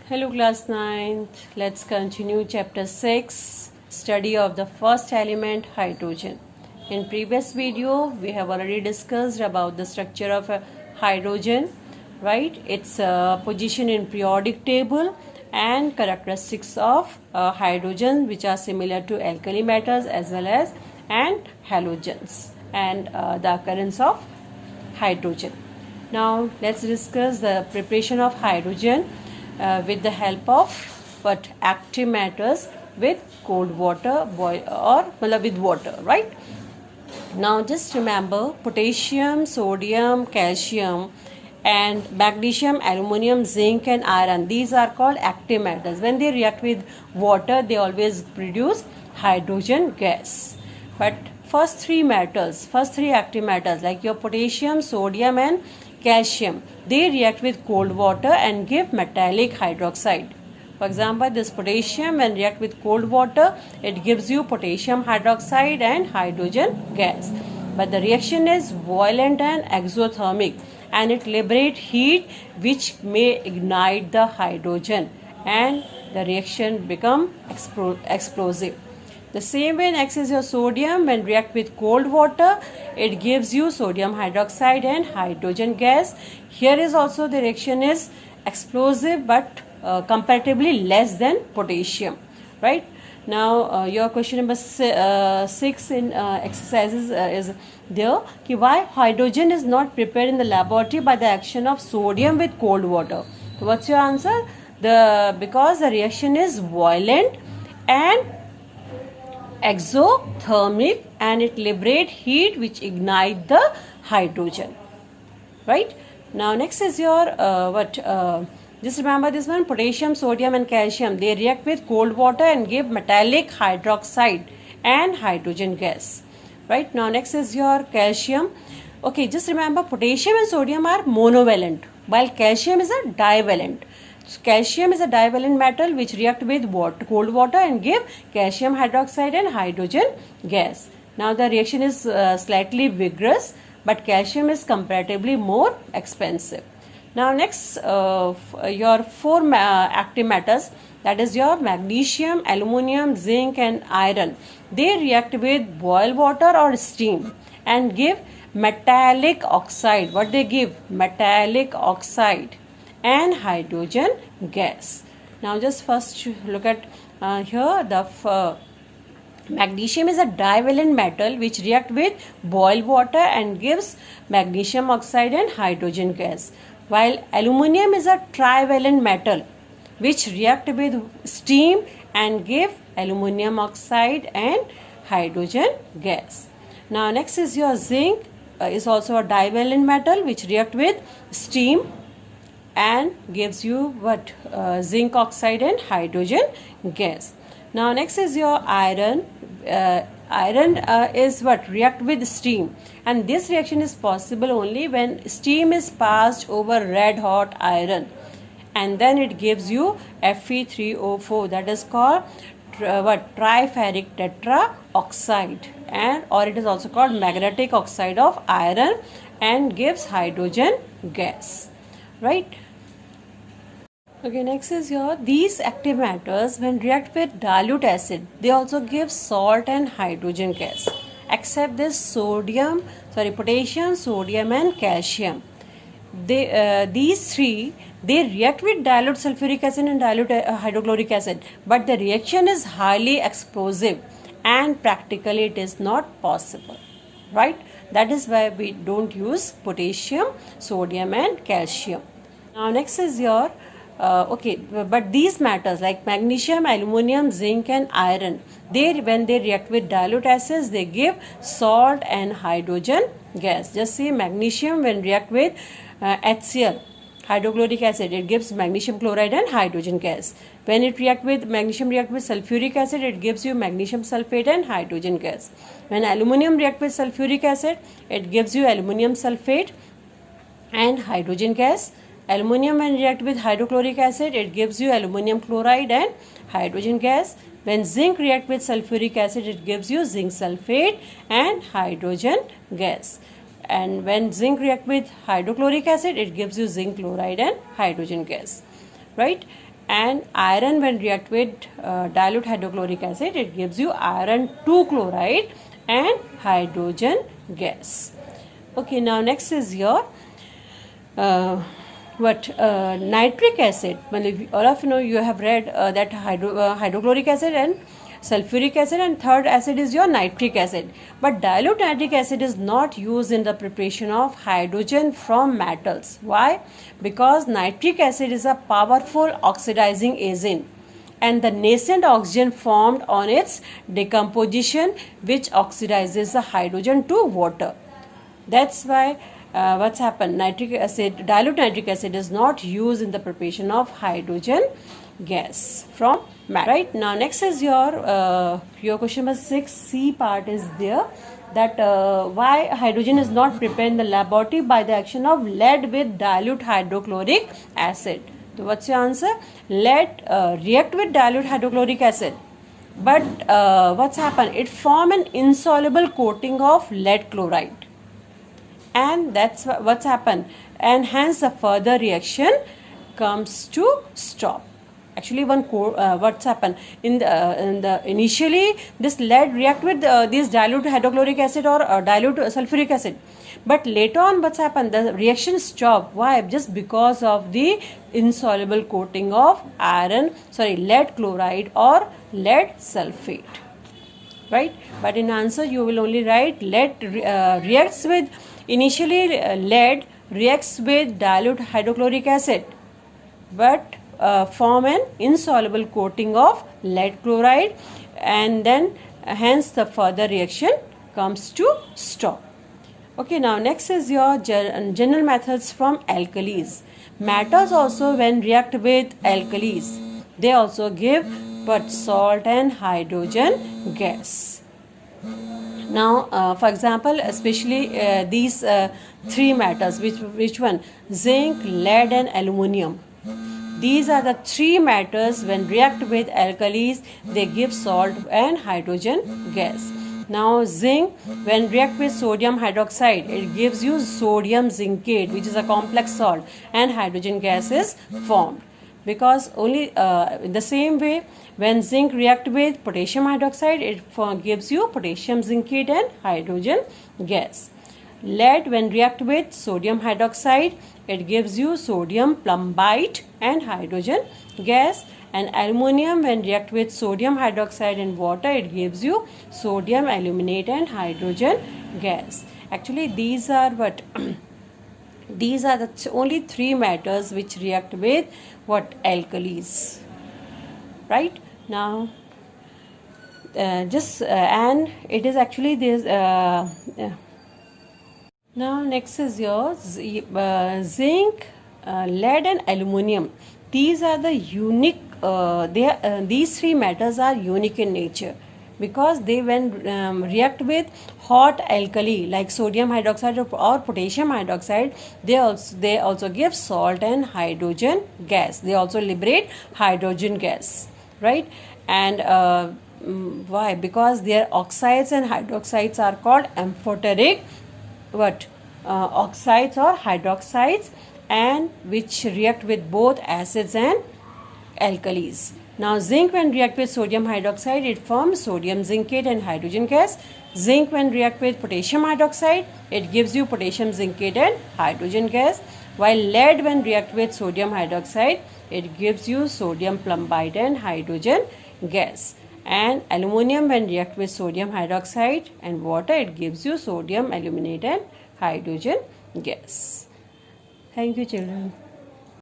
Hello class 9th. Let's continue chapter 6, study of the first element, hydrogen. In previous video we have already discussed about the structure of a hydrogen, right? Its position in periodic table and characteristics of hydrogen, which are similar to alkali metals as well as and halogens, and the occurrence of hydrogen. Now let's discuss the preparation of hydrogen with the help of what active matters with cold water or with water, right? Now just remember potassium, sodium, calcium and magnesium, aluminum, zinc and iron, these are called active metals. When they react with water they always produce hydrogen gas. But first three active metals like your potassium, sodium and calcium, they react with cold water and give metallic hydroxide. For example, this potassium when react with cold water, it gives you potassium hydroxide and hydrogen gas. But the reaction is violent and exothermic and it liberates heat which may ignite the hydrogen and the reaction become explosive. The same way next is your sodium. When react with cold water, it gives you sodium hydroxide and hydrogen gas. Here is also the reaction is explosive but comparatively less than potassium, right? Now your question number 6 in exercises is there कि why hydrogen is not prepared in the laboratory by the action of sodium with cold water. So what's your answer? Because the reaction is violent and exothermic and it liberates heat which ignite the hydrogen, right? Now next is your just remember this one, potassium, sodium and calcium, they react with cold water and give metallic hydroxide and hydrogen gas, right? Now next is your calcium. Okay, just remember potassium and sodium are monovalent while calcium is a divalent. Calcium is a divalent metal which react with cold water and give calcium hydroxide and hydrogen gas. Now the reaction is slightly vigorous but calcium is comparatively more expensive. Now next your four active metals, that is your magnesium, aluminum, zinc and iron, they react with boil water or steam and give metallic oxide. What they give? Metallic oxide and hydrogen gas. Now just first look at here the magnesium is a divalent metal which react with boiled water and gives magnesium oxide and hydrogen gas, while aluminum is a trivalent metal which react with steam and give aluminum oxide and hydrogen gas. Now next is your zinc, is also a divalent metal which react with steam and gives you what zinc oxide and hydrogen gas. Now next is your iron. Iron is what react with steam and this reaction is possible only when steam is passed over red hot iron and then it gives you Fe3O4, that is called triferric tetraoxide, and or it is also called magnetic oxide of iron and gives hydrogen gas, right? Okay, next is your these active matters when react with dilute acid, they also give salt and hydrogen gas, except this potassium, sodium and calcium. These three, they react with dilute sulfuric acid and dilute hydrochloric acid, but the reaction is highly explosive and practically it is not possible, right? That is why we don't use potassium, sodium and calcium. Now next is your but these matters like magnesium, aluminum, zinc and iron, when they react with dilute acids they give salt and hydrogen gas. Just see magnesium when react with HCl, hydrochloric acid, it gives magnesium chloride and hydrogen gas. When it magnesium react with sulfuric acid, it gives you magnesium sulfate and hydrogen gas. When aluminum react with sulfuric acid, it gives you aluminum sulfate and hydrogen gas. Aluminum when react with hydrochloric acid, it gives you aluminum chloride and hydrogen gas. When zinc react with sulfuric acid, it gives you zinc sulfate and hydrogen gas. And when zinc react with hydrochloric acid, it gives you zinc chloride and hydrogen gas, right? And iron when react with dilute hydrochloric acid, it gives you iron 2 chloride and hydrogen gas. Okay, now next is your nitric acid. Well, all of you know, you have read that hydrochloric acid and sulfuric acid, and third acid is your nitric acid. But dilute nitric acid is not used in the preparation of hydrogen from metals. Why? Because nitric acid is a powerful oxidizing agent, and the nascent oxygen formed on its decomposition, which oxidizes the hydrogen to water. That's why what's happened, dilute nitric acid is not used in the preparation of hydrogen gas from matter. Right, now next is your question number 6, C part is there, that why hydrogen is not prepared in the laboratory by the action of lead with dilute hydrochloric acid. So what's your answer? Lead react with dilute hydrochloric acid, but what's happened, it form an insoluble coating of lead chloride, and that's what's happened, and hence the further reaction comes to stop. Actually, what's happened in the initially this lead react with this dilute hydrochloric acid or dilute sulfuric acid, but later on what's happened, the reaction stopped. Why? Just because of the insoluble coating of lead chloride or lead sulfate. Right, but in answer you will only write lead reacts with lead reacts with dilute hydrochloric acid, but form an insoluble coating of lead chloride, and then hence the further reaction comes to stop. Okay, now next is your general methods from alkalis. Metals also when react with alkalis, they also give but salt and hydrogen gas. Now for example, especially these three metals, which one? Zinc, lead and aluminium. These are the three metals when react with alkalis, they give salt and hydrogen gas. Now zinc when react with sodium hydroxide, it gives you sodium zincate, which is a complex salt, and hydrogen gas is formed. Because only in the same way, when zinc react with potassium hydroxide, it gives you potassium zincate and hydrogen gas. Lead when react with sodium hydroxide, it gives you sodium plumbite and hydrogen gas. And aluminium when react with sodium hydroxide and water, it gives you sodium aluminate and hydrogen gas. Actually, these are what these are the only three metals which react with alkalis. Right, now and it is actually this now next is your zinc, lead and aluminium. These are the unique these three metals are unique in nature, because they when react with hot alkali like sodium hydroxide or potassium hydroxide, they also give salt and hydrogen gas. They also liberate hydrogen gas, right? And why? Because their oxides and hydroxides are called amphoteric oxides or hydroxides, and which react with both acids and alkalis. Now zinc when react with sodium hydroxide, it forms sodium zincate and hydrogen gas. Zinc when react with potassium hydroxide, it gives you potassium zincate and hydrogen gas. While lead when react with sodium hydroxide, it gives you sodium plumbite and hydrogen gas. And aluminium when react with sodium hydroxide and water, it gives you sodium aluminate and hydrogen gas. Thank you, children.